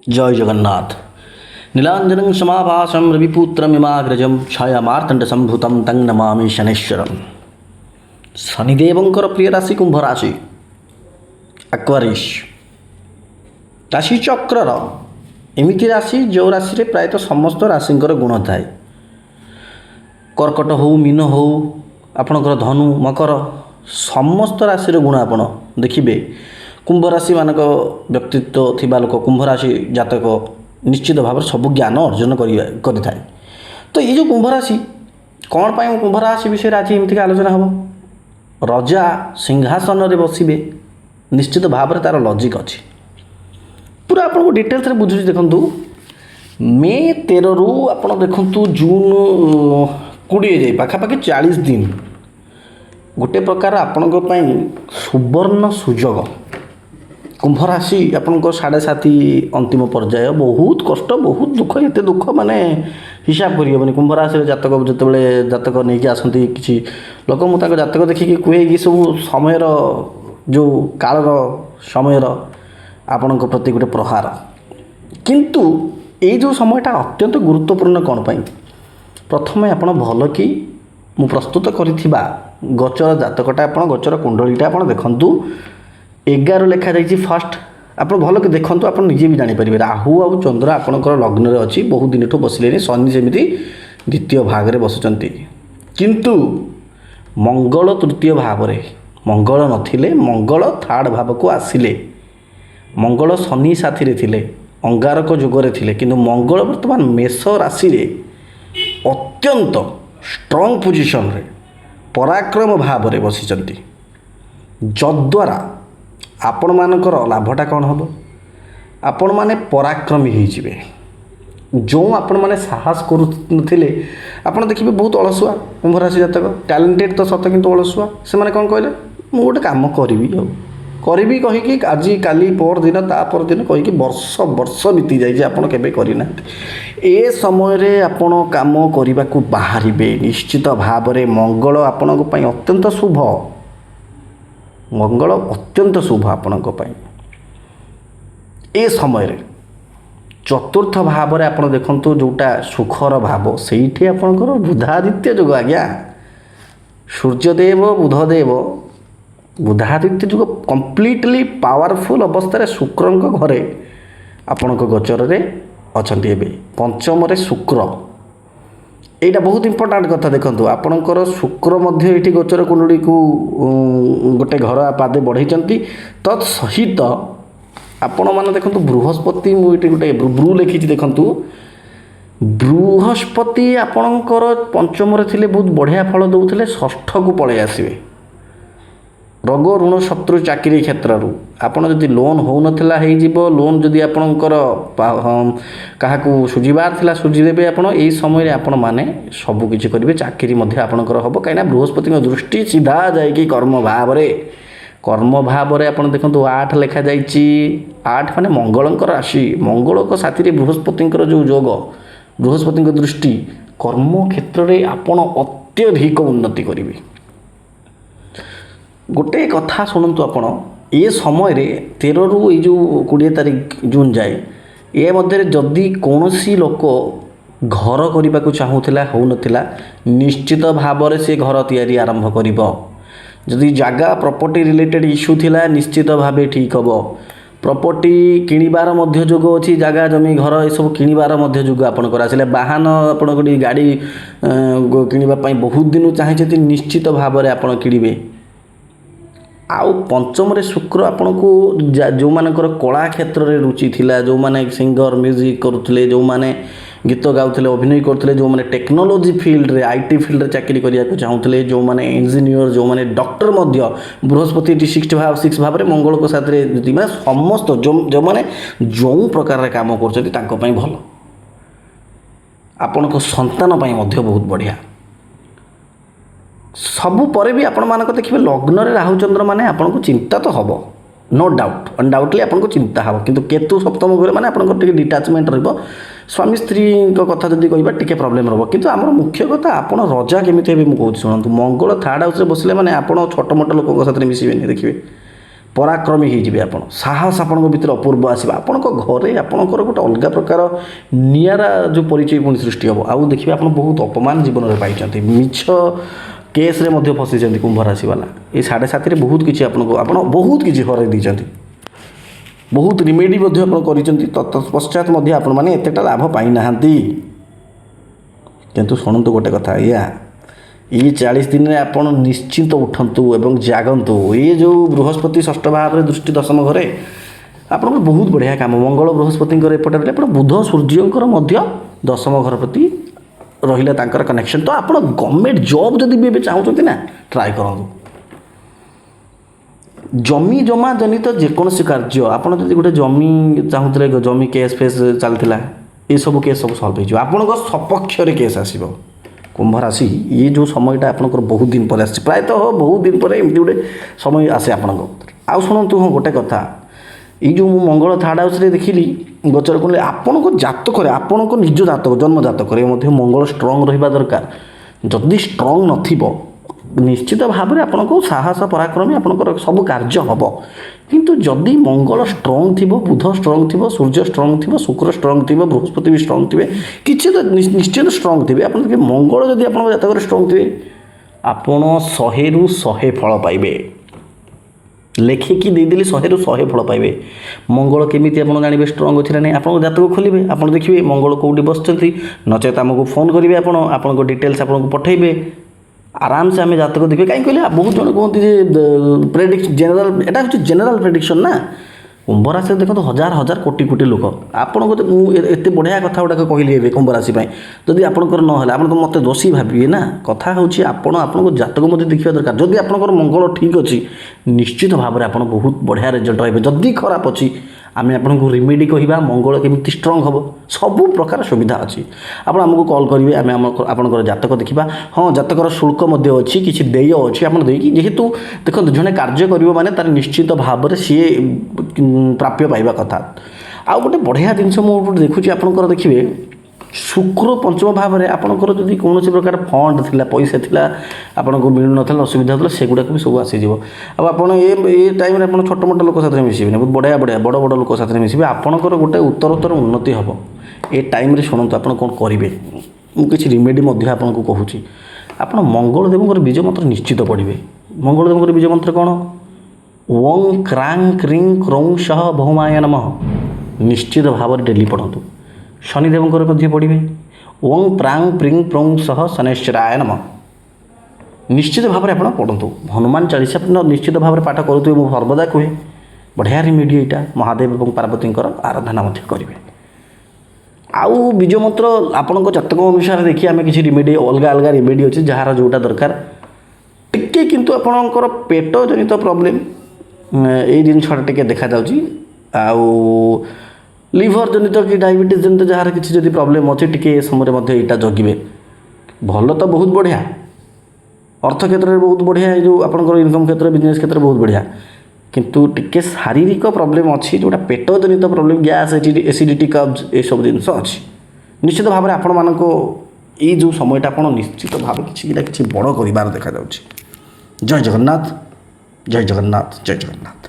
जय जगन्नाथ। नीलांजनं समाभासं रविपुत्रमिमाग्रजं छायामार्तण्डसम्भूतं तं नमामि शनैश्वरं। शनिदेवंकर प्रिय राशि कुंभ राशि एक्वारिस राशिचक्रर एमिति राशि जो राशि प्रायतः समस्त राशिंकर गुण थाए। कर्कट हो मीन हो आपणकर धनु मकर समस्त राशि गुण आप देखिए। कुंभ राशि मानक व्यक्तित्व थिबा लोक कुंभ राशि जातक निश्चित भाव सब ज्ञान अर्जन करें। तो ये जो कुंभ राशि कौन पाई कुंभ राशि विषय आज एमती आलोचना हम। रजा सिंहासन में बसवे निश्चित भाव तार लॉजिक अच्छी पूरा आपको डिटेल्स बुझुची। देखु मे 13 रु आप देखु जून 20 जाए पाखापाखि 40 दिन गोटे प्रकार आपण सुवर्ण सुजोग। कुंभ राशि आपंक 7.5 अंतिम पर्याय बहुत कष्ट बहुत दुख एत दुख माने हिसाब करहबनी। कुंभ राशि जातक जिते जातक नहीं आसती किसी लोक मुझे जातक देखिए कहे कि सब समय जो कालर समय आपण प्रति गोटे प्रहार किंतु ये जो সময়টা अत्यंत गुरुत्वपूर्ण कौन पाई। प्रथम आप भल कि मु प्रस्तुत करिथिबा गचर जातकटा आप गचर कुंडलीटा आप देखंतु 11 लेखा जाइए। फास्ट आप भल कि देखूँ आप निजे भी जानीपर राहु आउ चंद्र आपणकर लग्न में अच्छी बहुत दिन ठूँ बसिले शनि सेमती द्वितीय भाग में बसुँच किंतु मंगल तृतीय भाव में मंगल नथिले मंगल थर्ड भाव को आसिले। मंगल शनि साथी थे अंगारक जुगरे थे किंतु मंगल वर्तमान मेष राशि अत्यंत स्ट्रंग पोजिशन रे पराक्रम भाव में बसिचंती जद्वारा आपण मानकर लाभटा कौन हम आपण माने पराक्रमी होइजिबे। जो आपण माने साहस करुले आपण देखिए बहुत अलसुआ कुंभ राशि जातक टैलेंटेड तो सत किंतु अलसुआ से माने कौन कहले मु गोटे काम करी कहीकि आज काली पर दिन ता पर दिन कहीकि वर्ष वर्ष बीती जाइए आपड़ केबे करना ए समय रे आपण काम करने को बाहरिबे। निश्चित भाव में मंगल आपण अत्यंत शुभ मंगल अत्यंत शुभ आपण ए समय रे चतुर्थ भाव में आप देखु जोटा सुखर भाव से आपणकर बुधादित्य जुग आज्ञा सूर्यदेव बुधदेव बुधादित्य जुग कंप्लीटली पावरफुल अवस्था शुक्रंक घरे आपण गोचर रे अछंती एबे। पंचम रे शुक्र एटा बहुत इंपोर्टाट कथा देखो आपणकर शुक्र मध्य ये गोचर कुंडली को गोटे घर पादे बढ़ई तत्सहित आपण मैंने देखो बृहस्पति मुझे गोटे ब्रू लिखी देखु बृहस्पति आपणकर पंचम थे बहुत बढ़िया फल दौले षष्ठ को पलि आसवे। रोग ऋण शत्रु चाकरी क्षेत्र आपड़ जदि लोन हो नाला लोन जदि आपणकर क्या सुझीबार थिला सुझीदेवे आपण यही समय आपण मैंने सबकि करेंगे। चाकरी आपणकर हम कहीं बृहस्पति दृष्टि सीधा जाए कर्म भाव में आप देखो 8 लेखा जाइए 8 माने मंगल राशि मंगल को साथी बृहस्पति जो योग बृहस्पति दृष्टि कर्म क्षेत्र में आपण अत्यधिक उन्नति करेंगे। गोटे कथा शुणु आपण ये समय रे 13 रु जो 20 तारीख जून जाए ये मध्य जदि कौन लोक घर करने को चाहूला हो नाला निश्चित भाव में से घर तैयारी आरंभ कर। जदि जगह प्रॉपर्टी रिलेटेड इश्यू थिला निश्चित भाव ठीक हम। प्रॉपर्टी किणवार मध्य जोग अच्छी जगह जमी घर ये सब किणवार मध्य जोग आपणकर आसिले वाहन आप गाड़ी किणवाई बहुत दिन चाहिए निश्चित भाव में आप किणवे। आउ पंचम रे शुक्र आपण को जो मानकर कला क्षेत्र में रुचि थिला जो माने सिंगर म्यूजिक करुले जो माने गीत गाउले अभिनय करते जो माने टेक्नोलॉजी फील्ड रे आईटी फील्ड रे चाकरी करिया को चाहूले जो माने इंजीनियर जो माने डॉक्टर मध्य बृहस्पति 6 भाव में मंगल को साथ माने समस्त जो माने जो प्रकार काम कर भल आपण को संतान मध्य बहुत बढ़िया सबु परे भी आपण मानक देखिए लग्न रे राहु चंद्र माने आपण को चिंता तो हम नो डाउट अनडाउटली आपण को चिंता हम किंतु केतु सप्तम घरे माने आपण को टिके डिटाचमेंट रहबो स्वामी स्त्री को कथा जदि कहबा टिके प्रॉब्लम रहबो। किंतु हमर मुख्य कथा आपण रजा केमिते हेबे मु कहू सुनंतु मंगल थर्ड हाउस रे बसले माने आपण छोट मोट लोक साथ मिसिबेनी देखिए ପରାକ୍ରମୀ ହେଇଯିବେ ଆପଣ। ସାହସ ଆପଣଙ୍କ ଭିତରେ ଅପୂର୍ବ ଆସିବ। ଆପଣଙ୍କ ଘରେ ଆପଣଙ୍କର ଗୋଟେ ଅଲଗା ପ୍ରକାର ନିଆରା ଯେଉଁ ପରିଚୟ ପୁଣି ସୃଷ୍ଟି ହେବ। ଆଉ ଦେଖିବେ ଆପଣ ବହୁତ ଅପମାନ ଜୀବନରେ ପାଇଛନ୍ତି, ମିଛ କେସ୍ରେ ମଧ୍ୟ ଫସିଛନ୍ତି କୁମ୍ଭ ରାଶି ବାଲା। ଏ 7.5ରେ ବହୁତ କିଛି ଆପଣ ବହୁତ କିଛି ହରାଇ ଦେଇଛନ୍ତି, ବହୁତ ରିମେଡ଼ି ମଧ୍ୟ ଆପଣ କରିଛନ୍ତି। ତତ୍ପଶ୍ଚାତ ମଧ୍ୟ ଆପଣମାନେ ଏତେଟା ଲାଭ ପାଇନାହାନ୍ତି। କିନ୍ତୁ ଶୁଣନ୍ତୁ ଗୋଟେ କଥା ଆଜ୍ଞା, ଏଇ 40 ଦିନରେ ଆପଣ ନିଶ୍ଚିନ୍ତ ଉଠନ୍ତୁ ଏବଂ ଜାଗନ୍ତୁ। ଏ ଯେଉଁ ବୃହସ୍ପତି ଷଷ୍ଠ ଭାବରେ ଦୃଷ୍ଟି ଦଶମ ଘରେ ଆପଣଙ୍କର ବହୁତ ବଢ଼ିଆ କାମ। ମଙ୍ଗଳ ବୃହସ୍ପତିଙ୍କର ଏପଟେ ରହିଲେ, ଆପଣ ବୁଧ ସୂର୍ଯ୍ୟଙ୍କର ମଧ୍ୟ ଦଶମ ଘର ପ୍ରତି ରହିଲା ତାଙ୍କର କନେକ୍ସନ୍। ତ ଆପଣ ଗଭର୍ଣ୍ଣମେଣ୍ଟ ଜବ୍ ଯଦି ବି ଏବେ ଚାହୁଁଛନ୍ତି ନା, ଟ୍ରାଏ କରନ୍ତୁ। ଜମି ଜମା ଜନିତ ଯେକୌଣସି କାର୍ଯ୍ୟ, ଆପଣ ଯଦି ଗୋଟେ ଜମି ଚାହୁଁଥିଲେ, ଜମି କେସ୍ ଫେସ୍ ଚାଲିଥିଲା, ଏସବୁ କେସ୍ ସବୁ ସଲ୍ଭ ହେଇଯିବ। ଆପଣଙ୍କ ସପକ୍ଷରେ କେସ୍ ଆସିବ। କୁମ୍ଭ ରାଶି, ଇଏ ଯେଉଁ ସମୟଟା ଆପଣଙ୍କର ବହୁତ ଦିନ ପରେ ଆସିଛି, ପ୍ରାୟତଃ ବହୁତ ଦିନ ପରେ ଏମିତି ଗୋଟେ ସମୟ ଆସେ ଆପଣଙ୍କ। ଆଉ ଶୁଣନ୍ତୁ, ହଁ ଗୋଟେ କଥା, ଏଇ ଯେଉଁ ମୁଁ ମଙ୍ଗଳ ଥାର୍ଡ଼ ହାଉସ୍ରେ ଦେଖିଲି ଗୋଚର କଲେ, ଆପଣଙ୍କ ଜାତକରେ, ଆପଣଙ୍କ ନିଜ ଜାତକ ଜନ୍ମ ଜାତକରେ ମଧ୍ୟ ମଙ୍ଗଳ ଷ୍ଟ୍ରଙ୍ଗ ରହିବା ଦରକାର। ଯଦି ଷ୍ଟ୍ରଙ୍ଗ ନଥିବ, ନିଶ୍ଚିତ ଭାବରେ ଆପଣଙ୍କୁ ସାହସ ପରାକ୍ରମୀ ଆପଣଙ୍କର ସବୁ କାର୍ଯ୍ୟ ହେବ। କିନ୍ତୁ ଯଦି ମଙ୍ଗଳ ଷ୍ଟ୍ରଙ୍ଗ ଥିବ, ବୁଧ ଷ୍ଟ୍ରଙ୍ଗ ଥିବ, ସୂର୍ଯ୍ୟ ଷ୍ଟ୍ରଙ୍ଗ ଥିବ, ଶୁକ୍ର ଷ୍ଟ୍ରଙ୍ଗ ଥିବ, ବୃହସ୍ପତି ବି ଷ୍ଟ୍ରଙ୍ଗ ଥିବେ, କିଛି ତ ନିଶ୍ଚିତ ଷ୍ଟ୍ରଙ୍ଗ ଥିବେ। ଆପଣ ଦେଖିବେ ମଙ୍ଗଳ ଯଦି ଆପଣଙ୍କ ଜାତକରେ ଷ୍ଟ୍ରଙ୍ଗ ଥିବେ, ଆପଣ 100ରୁ 100 ଫଳ ପାଇବେ। ଲେଖିକି ଦେଇଦେଲି 100ରୁ 100 ଫଳ ପାଇବେ। ମଙ୍ଗଳ କେମିତି ଆପଣ ଜାଣିବେ ଷ୍ଟ୍ରଙ୍ଗ ଅଛି ନା ନାହିଁ? ଆପଣଙ୍କ ଜାତକ ଖୋଲିବେ, ଆପଣ ଦେଖିବେ ମଙ୍ଗଳ କେଉଁଠି ବସିଛନ୍ତି, ନଚେତ ଆମକୁ ଫୋନ୍ କରିବେ, ଆପଣଙ୍କ ଡିଟେଲ୍ସ ଆପଣଙ୍କୁ ପଠାଇବେ। ଆରାମସେ ଆମେ ଜାତକ ଦେଖିବେ। କାହିଁକି କହିଲେ, ବହୁତ ଜଣ କୁହନ୍ତି ଯେ ଜେନେରାଲ, ଏଇଟା ହେଉଛି ଜେନେରାଲ ପ୍ରେଡିକ୍ସନ୍ ନା। କୁମ୍ଭ ରାଶିରେ ଦେଖନ୍ତୁ ହଜାର ହଜାର କୋଟି କୋଟି ଲୋକ। ଆପଣଙ୍କ ମୁଁ ଏତେ ବଢ଼ିଆ କଥା ଗୁଡ଼ାକ କହିଲି ଏବେ କୁମ୍ଭ ରାଶି ପାଇଁ, ଯଦି ଆପଣଙ୍କର ନହେଲା ଆପଣ ତ ମୋତେ ଦୋଷୀ ଭାବିବେ ନା। କଥା ହେଉଛି ଆପଣଙ୍କ ଜାତକ ମଧ୍ୟ ଦେଖିବା ଦରକାର। ଯଦି ଆପଣଙ୍କର ମଙ୍ଗଳ ଠିକ୍ ଅଛି, ନିଶ୍ଚିତ ଭାବରେ ଆପଣ ବହୁତ ବଢ଼ିଆ ରେଜଲ୍ଟ ପାଇବେ। ଯଦି ଖରାପ ଅଛି, ଆମେ ଆପଣଙ୍କୁ ରିମେଡ଼ି କହିବା, ମଙ୍ଗଳ କେମିତି ଷ୍ଟ୍ରଙ୍ଗ ହେବ, ସବୁ ପ୍ରକାର ସୁବିଧା ଅଛି। ଆପଣ ଆମକୁ କଲ୍ କରିବେ, ଆମେ ଆପଣଙ୍କର ଜାତକ ଦେଖିବା। ହଁ, ଜାତକର ଶୁଳ୍କ ମଧ୍ୟ ଅଛି, କିଛି ଦେୟ ଅଛି। ଆପଣ ଦେଇକି, ଯେହେତୁ ଦେଖନ୍ତୁ ଜଣେ କାର୍ଯ୍ୟ କରିବ ମାନେ ତାର ନିଶ୍ଚିତ ଭାବରେ ସିଏ ପ୍ରାପ୍ୟ ପାଇବା କଥା। ଆଉ ଗୋଟେ ବଢ଼ିଆ ଜିନିଷ ମୁଁ ଦେଖୁଛି ଆପଣଙ୍କର, ଦେଖିବେ ଶୁକ୍ର ପଞ୍ଚମ ଭାବରେ ଆପଣଙ୍କର ଯଦି କୌଣସି ପ୍ରକାର ଫଣ୍ଡ ଥିଲା, ପଇସା ଥିଲା, ଆପଣଙ୍କୁ ମିଳୁନଥିଲା, ଅସୁବିଧା ହେଉଥିଲା, ସେଗୁଡ଼ାକ ବି ସବୁ ଆସିଯିବ। ଆଉ ଆପଣ ଏ ଟାଇମ୍ରେ ଆପଣ ଛୋଟ ମୋଟ ଲୋକ ସାଥିରେ ମିଶିବେନି, ବହୁତ ବଢ଼ିଆ ବଡ଼ ବଡ଼ ଲୋକ ସାଥିରେ ମିଶିବେ। ଆପଣଙ୍କର ଗୋଟେ ଉତ୍ତରୋତ୍ତର ଉନ୍ନତି ହେବ ଏ ଟାଇମ୍ରେ। ଶୁଣନ୍ତୁ ଆପଣ କ'ଣ କରିବେ, ମୁଁ କିଛି ରିମେଡ଼ି ମଧ୍ୟ ଆପଣଙ୍କୁ କହୁଛି। ଆପଣ ମଙ୍ଗଳଦେବଙ୍କର ବୀଜ ମନ୍ତ୍ର ନିଶ୍ଚିତ ପଢ଼ିବେ। ମଙ୍ଗଳଦେବଙ୍କର ବୀଜ ମନ୍ତ୍ର କ'ଣ? ଓଂ କ୍ରାଂ କ୍ରିଂ କ୍ରୌଂ ଶଃ ଭୌମାୟ ନମଃ। ନିଶ୍ଚିତ ଭାବରେ ଡେଲି ପଢ଼ନ୍ତୁ। ଶନିଦେବଙ୍କର ମଧ୍ୟ ପଢ଼ିବେ। ଓଂ ପ୍ରାଂ ପ୍ରିଂ ପ୍ରୌଂ ଶଃ ଶନୈଶ୍ଚରାୟ ନମଃ। ନିଶ୍ଚିତ ଭାବରେ ଆପଣ ପଢ଼ନ୍ତୁ। ହନୁମାନ ଚାଳିଶା ନିଶ୍ଚିତ ଭାବରେ ପାଠ କରୁଥିବେ, ମୁଁ ସର୍ବଦା କୁହେ। ବଢ଼ିଆ ରିମେଡ଼ି ଏଇଟା। ମହାଦେବ ଏବଂ ପାର୍ବତୀଙ୍କର ଆରାଧନା ମଧ୍ୟ କରିବେ। ଆଉ ବୀଜ ମନ୍ତ୍ର ଆପଣଙ୍କ ଜାତକ ଅନୁସାରେ ଦେଖି ଆମେ କିଛି ରିମେଡ଼ି, ଅଲଗା ଅଲଗା ରିମେଡ଼ି ଅଛି, ଯାହାର ଯେଉଁଟା ଦରକାର। ଟିକେ କିନ୍ତୁ ଆପଣଙ୍କର ପେଟ ଜନିତ ପ୍ରୋବ୍ଲେମ୍, ଏଇ ଜିନିଷଟା ଟିକେ ଦେଖାଯାଉଛି। ଆଉ লিভর জনিত কি ডায়াবেটিস জনিত যাହାର କିଛି ଯଦି ପ୍ରୋବ୍ଲେମ୍ ଅଛି, ଟିକେ ଏ ସମୟରେ ମଧ୍ୟ ଏଇଟା ଜଗିବେ। ଭଲ ତ ବହୁତ ବଢ଼ିଆ, ଅର୍ଥ କ୍ଷେତ୍ରରେ ବହୁତ ବଢ଼ିଆ, ଏ ଯେଉଁ ଆପଣଙ୍କର ଇନକମ୍ କ୍ଷେତ୍ର, ବିଜନେସ୍ କ୍ଷେତ୍ରରେ ବହୁତ ବଢ଼ିଆ। କିନ୍ତୁ ଟିକେ ଶାରୀରିକ ପ୍ରୋବ୍ଲେମ୍ ଅଛି, ଯେଉଁଟା ପେଟ ଜନିତ ପ୍ରୋବ୍ଲେମ୍, ଗ୍ୟାସ୍, ଏସିଡ଼ିଟି, କବ୍ଜ, ଏସବୁ ଜିନିଷ ଅଛି। ନିଶ୍ଚିତ ଭାବରେ ଆପଣମାନଙ୍କ ଏଇ ଯେଉଁ ସମୟଟା ଆପଣ ନିଶ୍ଚିତ ଭାବେ କିଛି ନା କିଛି ବଡ଼ କରିବାର ଦେଖାଯାଉଛି। ଜୟ ଜଗନ୍ନାଥ, ଜୟ ଜଗନ୍ନାଥ, ଜୟ ଜଗନ୍ନାଥ।